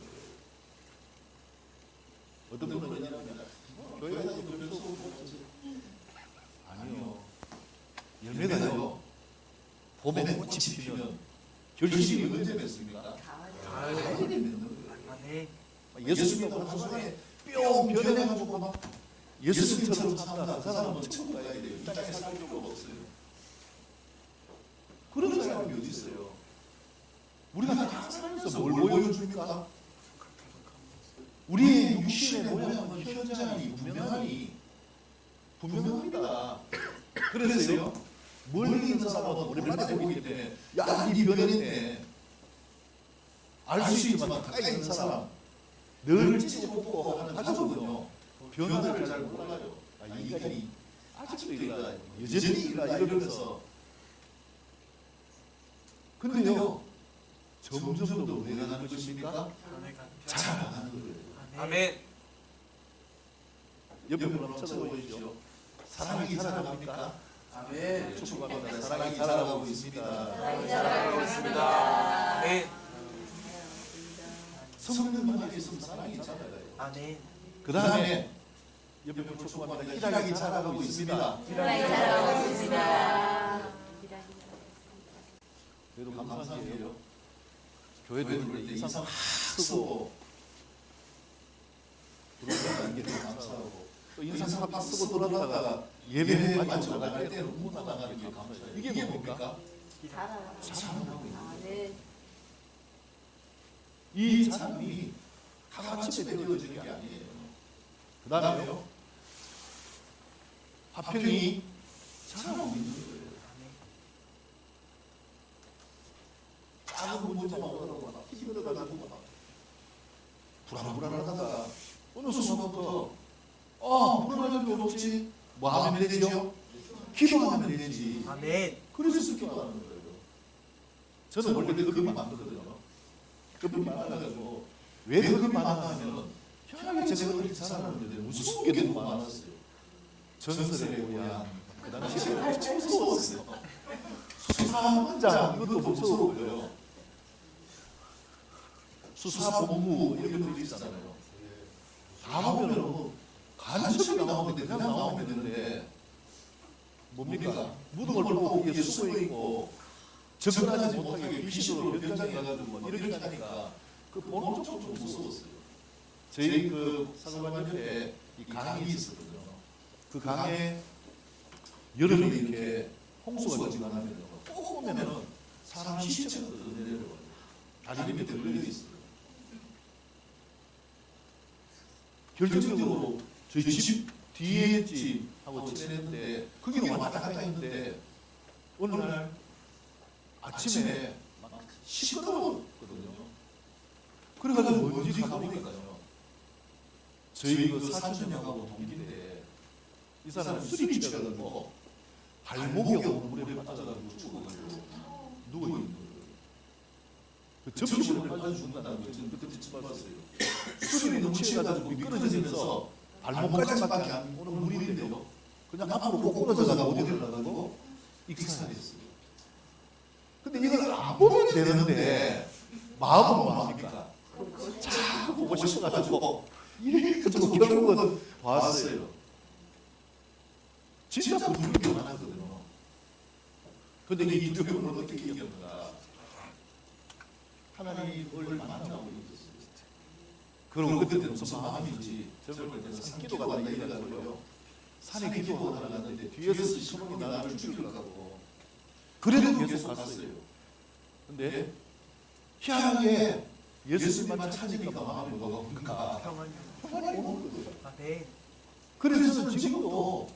어떤 분은 이러면 교회 다니고 별수 없고 아니요. 열매가요, 봄에 꽃이 피면 결실이 언제 맺습니까? 가을에 맺는 거예요. 예수님도 한 손에 뿅 변해가지고 막 예수님처럼 산다. 그 사람은 천국 가야 돼요. 이 땅에 살 필요가 없어요. 그런 사람이 어디 있어요? 우리가 다 살면서 뭘 보여줍니까? 우리의 육신의 모양은 현장이 분명합니다. 그래서요, 멀리 있는 사람은 오랜만에 보기 때문에 야, 이 변했네 알 수 있지만 가까이 있는 사람, 늘 찢어먹고 하는 가족은요, 변화를 잘 몰라요. 아, 이 인간이 아직도 이가 여전히 이러면서. 근데요, 점점 더 왜 가는 것입니까? 자라가는 거예요. 아멘. 옆에 분 한번 쳐다보십시오. 사랑이 자라갑니까? 아멘. 축복합니다. 사랑이 자라가고 있습니다. 사랑하고 있습니다. 아멘. 성령님만 있으면 사랑이 자라가요. 아멘. 그 다음에 옆에 분 축복합니다. 희락이 자라가고 있습니다. 희락이 자라고 있습니다. 그래도 감사한 게요, 교회 들을 때 이상 막 쓰고 들어오다가 이게 더 감사하고, 또 인상 막 쓰고 돌아다가 예배 맞춰 나갈 때는 웃고 나가는 게 감사해요. 이게 뭡니까? 자랑하고 있는 거예요. 이 자랑이 하루아침에 되어지는 게 아니에요. 그 다음에요, 화평이 자라고 있는 거예요. 작은 문제만 오더라고 막 힘들어가지고 막 불안하다가 어느 순간부터 불안할 필요 없지, 뭐 하면 되죠? 기도하면 되지. 아멘. 그래서 기도하는 거예요. 저는 원래 겁이 많거든요. 겁이 많아가지고, 왜 겁이 많아하면 편하게 제가 그렇게 살았는데 무서운 게 너무 많았어요. 전설의 고향, 그 당시에 엄청 무서웠어요. 수사반장, 이것도 무서워요. 수사본부 이런 것도 있잖아요. 다 보면 간첩이 나오는데 그냥 나오면 되는데 뭡니까? 무덤을 보고 이게 숨어 있고 접근하지 못하게 귀신으로 변장해 가지고 이렇게 하니까 그 보는 쪽도 좀 무서웠어요. 저희 그 사관관 옆에 이 강이 있었거든요. 그 강에 여름에 이렇게 홍수가 지나가면 꼭 보면은 사람 시체가 내려와요. 다리 밑에 걸려 있어요. 결정적으로 저희 집 뒤에 집하고 친했는데 거기는 왔다 갔다 했는데 어느 날 아침에 막 시끄러웠거든요. 그래가지고 뭔지 가보니까요, 저희 그 사촌 형하고 동기인데 이 사람 술이 취해가지고 발목이 물에 빠져가지고 죽어가지고 누워있는 거예요. 그 점심을 맞아 죽는다는 거 저는 그때 처음 봤어요. 술이 너무 취해가지고 미끄러지면서 발목까지밖에 안 오는 물인데요, 그냥 앞으로 꼬꾸러져가지고 어디 들어가가지고 익사됐어요. 근데 이걸 안 보면 되는데 마음은 뭐합니까? 자 보고 싶어가지고 이래가지고 결국은 봤어요. 진짜 부르는 게 많았거든요. 근데 이 두려움을 어떻게 이겼는가? 하나님을 만나고 있었어요. 그럼 그때 무슨 마음인지 젊을 때는 산기도가 다 이래가지고요, 산에 기도하러 갔는데 뒤에서 시커멓게 나를 죽이려고 그래도 계속 갔어요. 근데 희한하게 예수님만 찾으니까 마음이 뭐가 옵니까? 평안이 오는 거예요. 아멘. 그래서 저는 지금도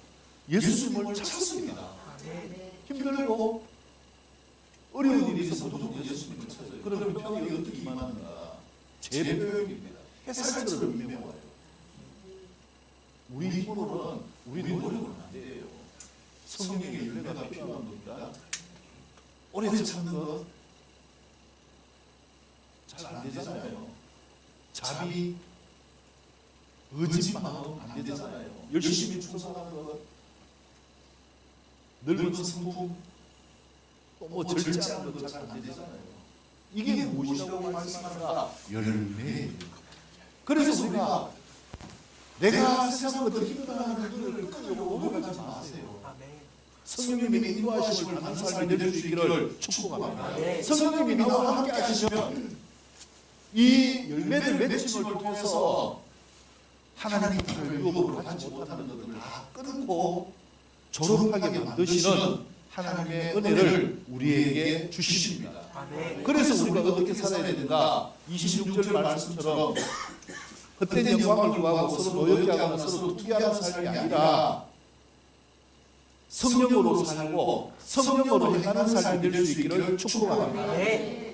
예수님을 찾습니다. 아멘. 힘들고 어려운 일이 있어서 무조건 예수님을 찾아요. 그러면 평안이 어떻게 임하는가? 제 표현입니다. 햇살처럼 임해와요. 우리 힘으로는 우리 노력은 안 돼요. 성령의 열매가 필요한 겁니다. 오래 참는 것 잘 안 되잖아요. 자비, 의지 마음 안 되잖아요. 열심히 충성하는 것 넓은 성품, 또 뭐 절제하는 것도 잘 안 되잖아요. 이게 무엇이라고 말씀하는가? 열매예요. 그래서 우리가 내가 세상 것들 힘들어하는 일을 끊으려고 노력하지 마세요. 성령님의 인도하심을 받는 삶이 될 수 있기를 축복합니다. 성령님이 나와 함께 하시면 이 열매를 맺힘을 통해서 하나님 뜻을 유혹으로 하지 못하는 것들을 다 끊고 졸업하게 만드시는 하나님의 은혜를 우리에게 주십니다. 그래서 우리가 어떻게 살아야 되는가? 26절 말씀처럼 헛된 영광을 구하고 서로 노엽게 하거나 서로 투기하는 삶이 아니라 성령으로 살고 성령으로 행하는 삶이 될 수 있기를 축복합니다.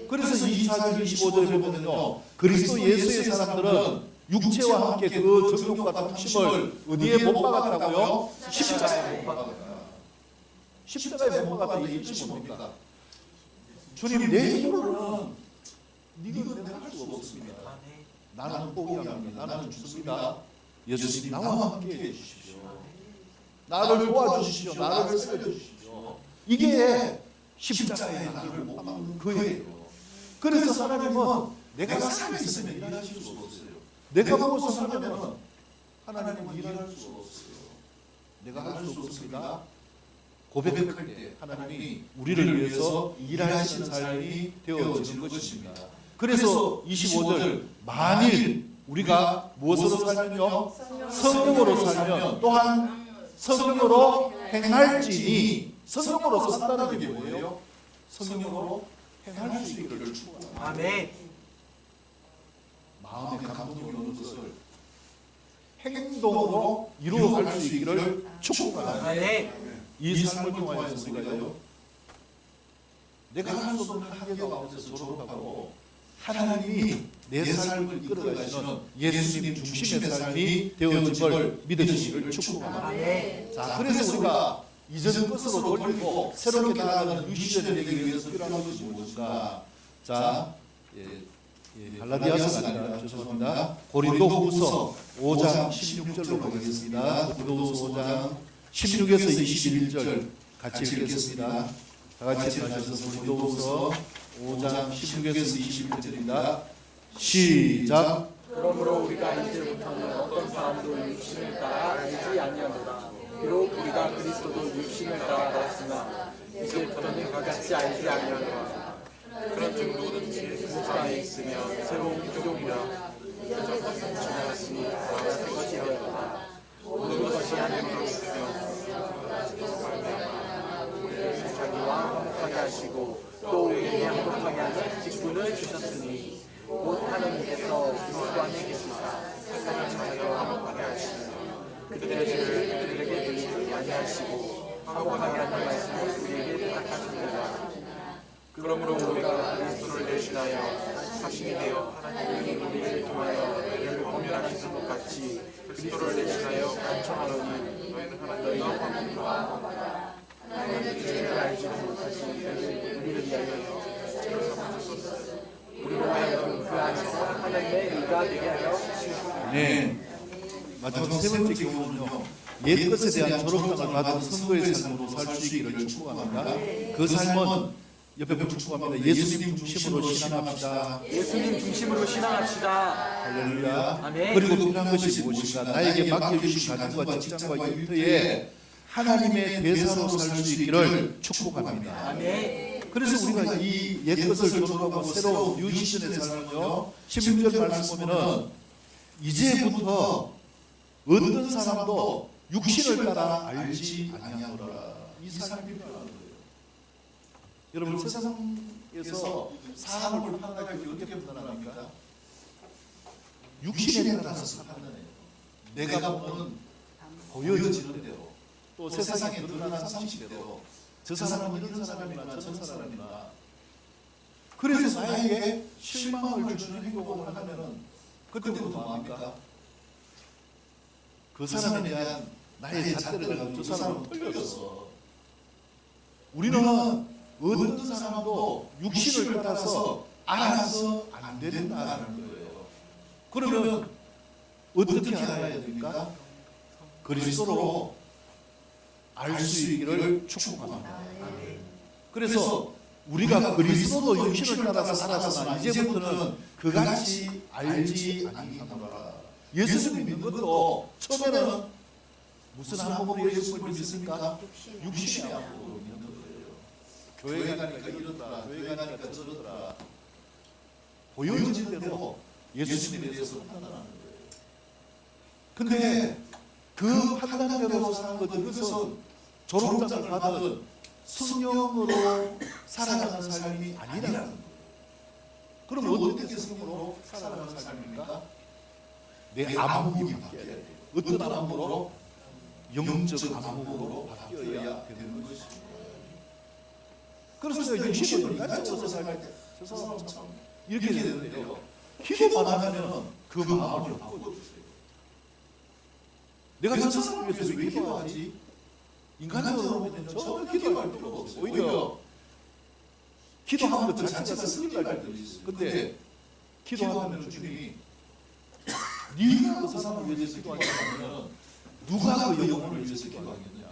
그래서 24절 25절에 보면요, 그리스도 예수의 사람들은 육체와 함께 그 정욕과 탐심을 어디에 못 박았다고요? 십자가에 못 박았다. 십자가에 못 박았다. 이 뜻이 뭡니까? 주님, 내 힘으로는 니가 내가 할 수가 없습니다. 나는 포기합니다. 나는 죽습니다. 예수님, 나와 함께 해주십시오. 나를 도와주십시오. 나를 살려주십시오. 이게 십자가의 나를 못 박는 거예요. 그래서 하나님은 내가 살아있으면 일하실 수 없어요. 내가 먹어서 살면 하나님은 일할 수 없어요. 내가 할 수 없습니다. 고백할 때 하나님이 우리를 위해서 일하시는 삶이 되어지는 것입니다. 그래서 25절, 만일 우리가 무엇으로 살면요? 성령으로 살면 또한 성령으로 행할지니, 성령으로 산다는 게 뭐예요? 성령으로 행할 수 있기를 축복합니다. 아멘. 마음의 감동이 오는 것을 행동으로 이루어갈 수 있기를 축복합니다. 아멘. 이 삶을 통하여서 우리가요, 내가 할 수 없는 한계 가운데서 졸업하고 하나님이 내 삶을 이끌어가시는 예수님 중심의 삶이 되어짐을 믿으시기를 축복합니다. 자, 그래서 우리가 이전 것으로 돌리고 새롭게 나아가는 유시전이 되기 위해서 필요한 것이 무엇인가? 자, 갈라디아서가 아니라 죄송합니다. 고린도후서 5장 16절로 가겠습니다. 고린도후서 5장 16에서 21절 같이 읽겠습니다. 다 같이 읽으셔서 고린도후서 5장 16에서 21절입니다. 시작. 그러므로 우리가 이제부터는 어떤 사람도 육신을 따라 알지 아니하노라. 비록 우리가 그리스도도 육신을 따라 알았으나 이제부터는 그같이 알지 아니하노라. 그런즉 누구든지 그리스도 안에 있으면 새로운 종이라 지나갔으니 새 것이 되었다. 모든 것이 하나님으로 있으며 우리를 자기와 화목하게 하시고 또 우리에게 행복하게 하는 직분을 주셨으니 곧 하나님께서 그리스도 안에 계시사 세상을 자기와 화목하게 하시며 그들의 죄를 그들에게 돌리지 아니하시고 화목하게 하는 말씀을 우리에게 부탁하십니다. 그러므로 우리가 그리스도를 대신하여 사신이 되어 하나님이 우리를 통하여 너희를 범멸하시는 것 같이 그리스도를 대신하여 간청하노니 너희가 화목과 하나님의 죄를 알지 못하신 우리를 위하여 죄를 삼으셨소서. 우리로 하여금 그 안에서 하나님의 의가 되게 하여 주시옵소서. 네. 마지막 세 번째 경우는요, 옛 것에 대한 졸업장을 받은 선거의 삶으로 살 수 있기를 축복합니다. 그 삶은 옆에 보고 축복합니다. 예수님 중심으로 신앙합시다. 예수님 중심으로 신앙합시다. 할렐루야. 아멘. 그리고 필요한 것이 무엇인가? 나에게 맡겨주신 가정과 직장과 일터에 하나님의 대사로 살 수 있기를 축복합니다. 아멘. 그래서 우리가 이 옛것을 졸업하고 새로운 뉴 시즌의 삶은요, 16절 말씀 보면은 이제부터 어떤 사람도 육신을 따라 알지 아니하노라. 이 삶이 필요한 거예요. 여러분, 세상에서 사람을 판단할 때 어떻게 판단합니까? 육신에 따라서 판단해요. 내가 보는 보여지는 대로, 또 세상에 드러나는 상식대로 저 사람은 이런 사람이나 저런 사람이나, 그래서 나에게 실망을 주는 행동을 하면은 그때부터 뭐합니까? 그 사람에 대한 나의 잣대를 가지고 저 사람은 틀렸어. 우리는 어떤 사람도 육신을 따라서 알아서 안 된다는 거예요. 그러면 어떻게 알아야 됩니까? 그리스도로 알 수 있기를 축복합니다. 아멘. 그래서 우리가 그리스도도 육신을 따라서 살았으나 이제부터는 그같이 알지 아니하노라. 예수님 믿는 것도 처음에는 무슨 안목으로 예수님을 믿습니까? 육신의 안목으로 믿는 거예요. 교회 가니까 이렇다, 교회 가니까 저렇다, 보여진 대로 예수님에 대해서 판단하는 거예요. 근데 그 판단대로 사는 것은 그것은 졸업장을 받은 성령으로 살아가는 삶이 아니라는 거예요. 그럼 어떻게 성령으로 살아가는 삶입니까? 내 안목이 바뀌어야 돼요. 어떤 안목으로? 영적 안목으로 바뀌어야 되는 것입니다. 그래서 육신을 인간적으로 살갈 때 저 사람 참 이렇게 되는데요. 기도만 하면 그 마음을 바꿔주세요. 내가 저 사람을 위해서 왜 기도하지? 인간적으로 보면 전혀 기도할 필요가 없어요. 오히려 기도하는 것 자체가 승리할 때도 있어요. 근데 기도하면 주님이 네가 그 사람을 위해서 기도하냐면 누가 그 영혼을 위해서 기도하겠느냐.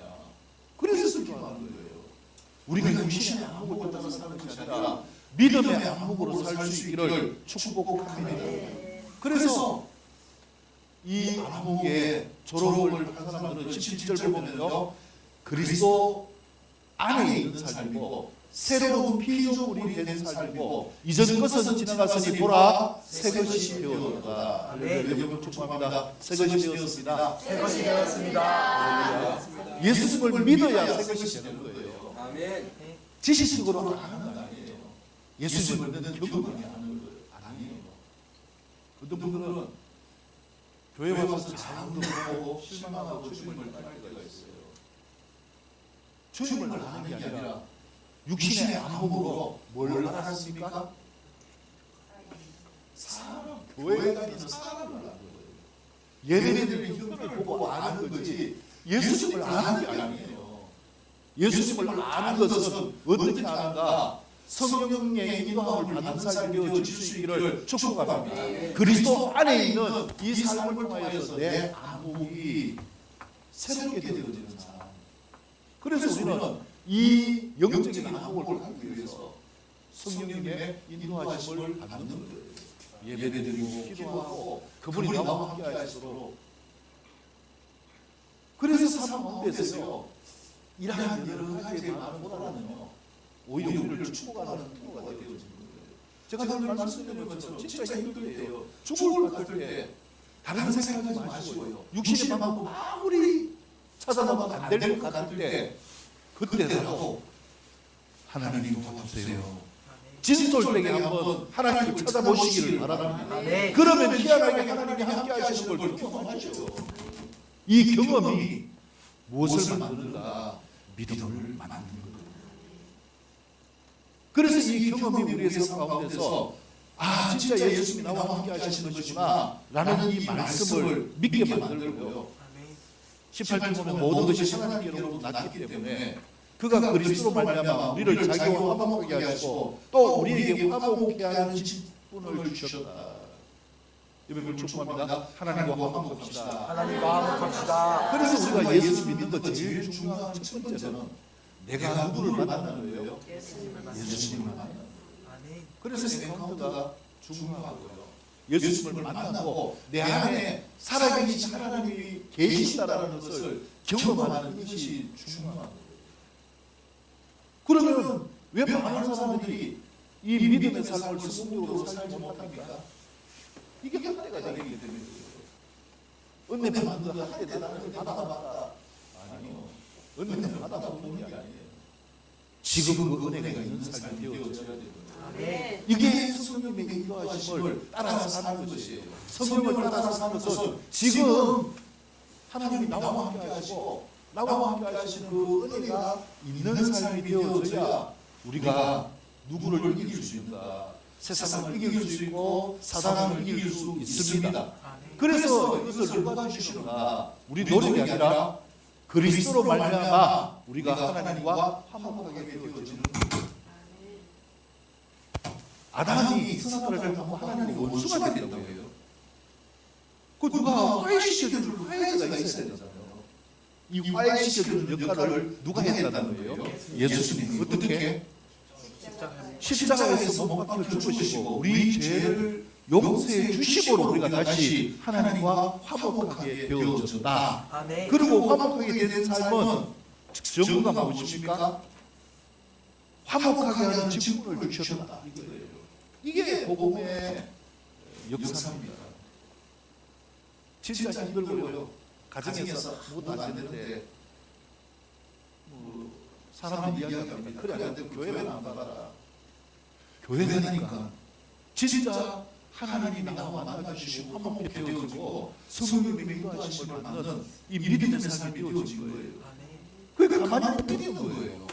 그래서 기도하는 거예요. 우리가 육신의 안목을 따라서 사는 것이 아니라 믿음의 안목으로 살 수 있기를 축복합니다. 그래서 이 안목의 졸업을 한 사람들은 17절 보면요, 그리스도 안에 있는 삶이고 새로운 피조물이 된 삶이고 이전 것은 지나갔으니 보라 새 것이 되었다. 여러분 축복합니다. 새 것이 되었습니다. 새 것이 되었습니다. 예수님을 믿어야 새 것이 되는 거예요. 아멘. 지식적으로 아는 거 아니에요. 예수님을 믿는 경험이 아는 거예요. 아니에요. 어떤 분들은 교회 와서 자랑도 하고 실망하고 주님을 따를 때가 있어요. 주님을 아는 게 아니라 육신의 안목으로 뭘 알았습니까? 사람, 교회 다니는 사람을 아는 거예요. 얘네들이 형편을 보고 아는 거지 예수님을 아는 게 아니에요. 예수님을 아는 것은 어떻게 아는가? 성령의 인도함을 받는 삶이 되어질 수 있기를 축복합니다. 그리스도 안에 있는 이 삶을 통하여서 내 안목이 새롭게 되어지는 삶. 그래서 우리는 이 영적인 안목을 갖기 위해서 성령님의 인도하심을 받는 거예요. 예배드리고 기도하고 그분이 나와 함께 하시도록. 그래서 삶 가운데서요, 이러한 여러 가지의 많은 고난은요 오히려 우리를 축복하는 통로가 되어지는 거예요. 제가 늘 말씀드리는 것처럼 진짜 힘들 때요, 죽을 것 같을 때 다른 생각하지 마시고요, 육신의 마음으로 아무리 찾아나가도 안 될 것 같을 때 그때라도 하나님 도와주세요. 진솔되게 한번 하나님을 찾아보시기를 바랍니다. 그러면 희한하게 하나님이 함께 하시는 걸 경험하죠. 이 경험이 무엇을 만드는가? 믿음을 만드는 거예요. 그래서 이 경험이 우리의 삶 가운데서 아 진짜 예수님이 나와 함께 하시는 것이구나 라는 이 말씀을 믿게 만들고요. 18절 보면 모든 것이 하나님께로부터 났기 때문에 그가 그리스도로 말미암아 우리를 자기와 화목하게 하시고 또 우리에게 화목하게 하는 직분을 주셨다. 여러분 축복합니다. 하나님과 화목합시다. 하나님과 화목합시다. 그래서 우리가 예수 믿는 것 제일 중요한 첫 번째는 내가 누구를 만나는 거예요? 예수님을 만나는 거예요. 그래서 엔카운터가 중요하고요. 예수님을 만나고 내 안에 살아계신 하나님이 계시다라는 것을 경험하는 것이 중요한 거예요. 그러면 왜 많은 사람들이 이 믿음의 삶을 성공적으로 살지 못합니까? 이게 한때가 되기 때문에 은혜 받는 거 한때 나는 은혜 받아봤다. 아니요. 은혜 받아보는 게 아니에요. 지금 그 은혜가 있는 삶이 되어져야 되거든요. 이게 성령님의 인도하심을 따라서 사는 것이에요. 성령을 따라서 사는 것은 지금 하나님이 나와 함께 하시고 나와 함께 하시는 그 은혜가 있는 삶이 되어져야 우리가 누구를 이길 수 있는가? 세상을 이길 수 있고 사단을 이길 수 있습니다. 그래서 이것을 누가 주시는가? 우리 노력이 아니라 그리스도로 말미암아 우리가 하나님과 화목하게 되어지는 아담이 선악과를 먹고 하나님의 원수가 됐다고 해요. 그 누가 화해시켜줄 화해자가 있어야 되잖아요. 이 화해시켜주는 역할을 누가 했다는 거예요? 예수님. 어떻게? 십자가에서 못 박혀 죽으시고 우리 죄를 용서해 주심으로 우리가 다시 하나님과 화목하게 되어졌다. 아멘. 그리고 화목하게 된 삶은 정부가 무엇입니까? 화목하게 하는 직분을 주셨다. 이거예요. 이게 복음의 역사입니다. 진짜 힘들고요. 가정에서 아무것도 안 되는데 사람들이 이야기합니다. 그래 안 되면 교회를 안 가봐라. 교회 가니까 진짜 하나님이 나와 만나주시고 화목하게 되어지고 성령님의 인도하심을 받는 이 믿음의 삶이 되어진 거예요. 그게 가만히 못 있는 거예요.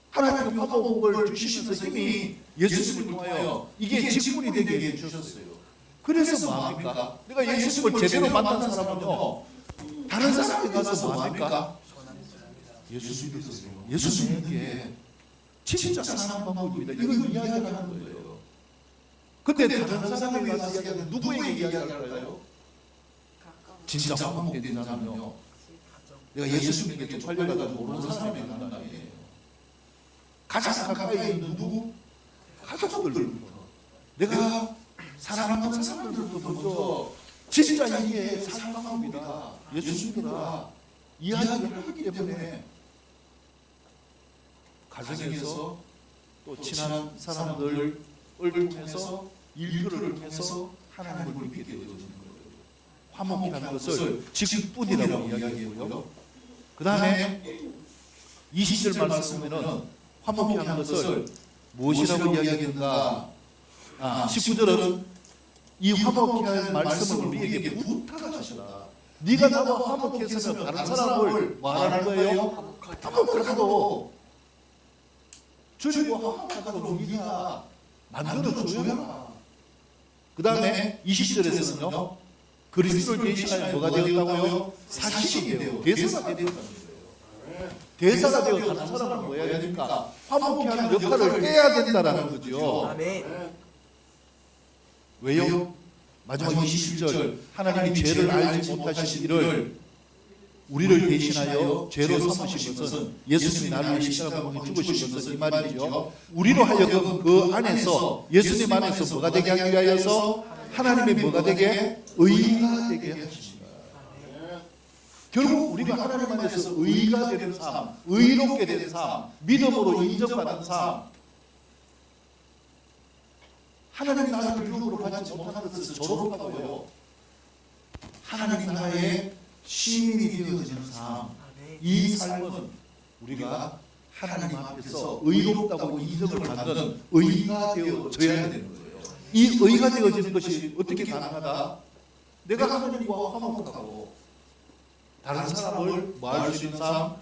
하나님의 화목을 주시면서 이미 예수님을 통하여 이게 직분이 되게 해주셨어요. 그래서 뭐합니까? 내가 예수님을 제대로 만난 사람은요, 다른 사람에 가서 뭐합니까? 예수 믿으세요. 예수 믿는 게 진짜 사랑 방법입니다. 이걸 이야기하는 거예요. 근데 다른 사람에 가서 이야기하는 누구에게 이야기할까요? 진짜 화목된 사람은요, 내가 예수 믿는 게 쪽팔려가지고 모르는 사람이 가는 아니에요. 가장 가까이 있는 누구? 가족들. 내가 사랑하는 사람들도 먼저 진짜 이게 사랑합니다. 예수 믿으라 이야기를 하기 때문에 가정에서 또 친한 사람들을 통해서 일들을 통해서 하나님을 믿게 되어지는 거예요. 화목이라는 것을 직분이라고 이야기했고요. 그 다음에 20절 말씀 보면은 화목이라는 것을 무엇이라고 이야기했는가? 19절은 이 화목케 할 말씀을 우리에게 부탁하시라. 네가 나와 화목해서는 다른 사람을 말하는 거예요. 화목하고 주님과 화목하고 네가 만들어줘야. 그 다음에 20절에서는요. 그리스도를 대신하여 뭐가 되었다고요? 사실이 되어 대사가 되었다는 거예요. 대사가 되어 다른 사람은 뭐 해야 됩니까? 화목케 하는 역할을 해야 된다는 거죠. 아멘. 왜요? 마지막 21절 하나님이 죄를 알지 못하신 이를 우리를 대신하여 죄로 삼으신 것은 예수님이 나를 위해 십자가에 죽으신 것은 이 말이죠. 우리로 하여금 그 안에서 예수님 안에서 뭐가 되게 하기 위하여서 하나님의 뭐가 되게 의가 되게 하십니다. 결국 우리가 하나님 안에서 의가 되는 삶, 의롭게 되는 삶, 믿음으로 인정받는 삶, 하나님 나라를 유업으로 받지 못하는 것을 졸업하고요. 하나님 나라의 시민이 되어지는 삶, 이 삶은 우리가 하나님 앞에서 의롭다고 인정을 받는 의가 되어져야 되는 거예요. 이 의가 되어지는 것이 어떻게 가능하다? 내가 하나님과 화목하고 다른 사람을 할 수 있는 삶,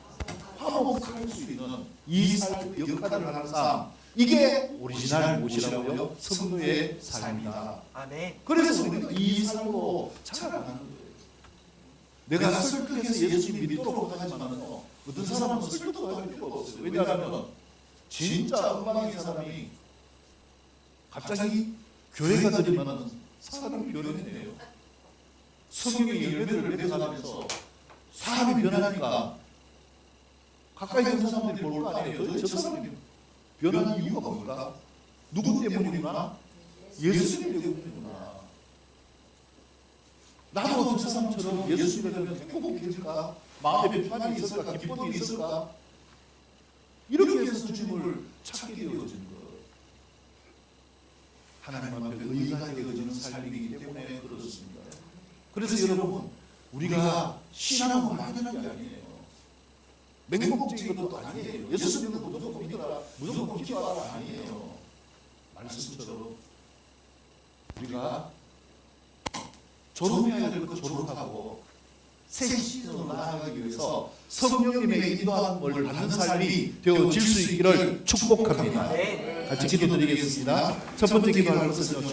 화목할 수 있는 이 삶의 역할을 하는 삶, 이게 오리지널 무엇이라고요? 성도의 삶이다. 아멘. 그래서 우리가 이 삶으로 살아가는 거예요. 내가 설득해서 예수 믿도록 하지만 어떤 사람은 설득도 할 필요가 없어요. 왜냐하면 진짜 엉망인 사람이 갑자기 교회가 되면 사람이 변해요. 성령의 열매를 맺어가면서 사람이 변하니까 가까이 있는 사람들이 볼 거 아니에요. 저 사람이 변한 이유가 뭘까? 누구 때문이구나? 예수님 때문이구나. 나도 저 사람처럼 예수님을 행복해질까? 마음에 평안이 있을까? 기쁨이 있을까? 이렇게 해서 주님을 찾게 되어지는 것. 하나님 앞에 의가 되어지는 삶이기 때문에 그렇습니다. 그래서 여러분, 우리가 신앙은 막연한 게 아니에요. 맹목적인 것도 아니에요. 예수 믿는 거 무조건 믿어라, 무조건 기도하라 아니에요. 말씀처럼 우리가 졸업해야 될 것 졸업하고 새 시즌으로 나아가기 위해서 성령님의 인도함을 받는 삶이 되어질 수 있기를 축복합니다. 같이 기도드리겠습니다. 첫 번째 기도할 것은요, 주님,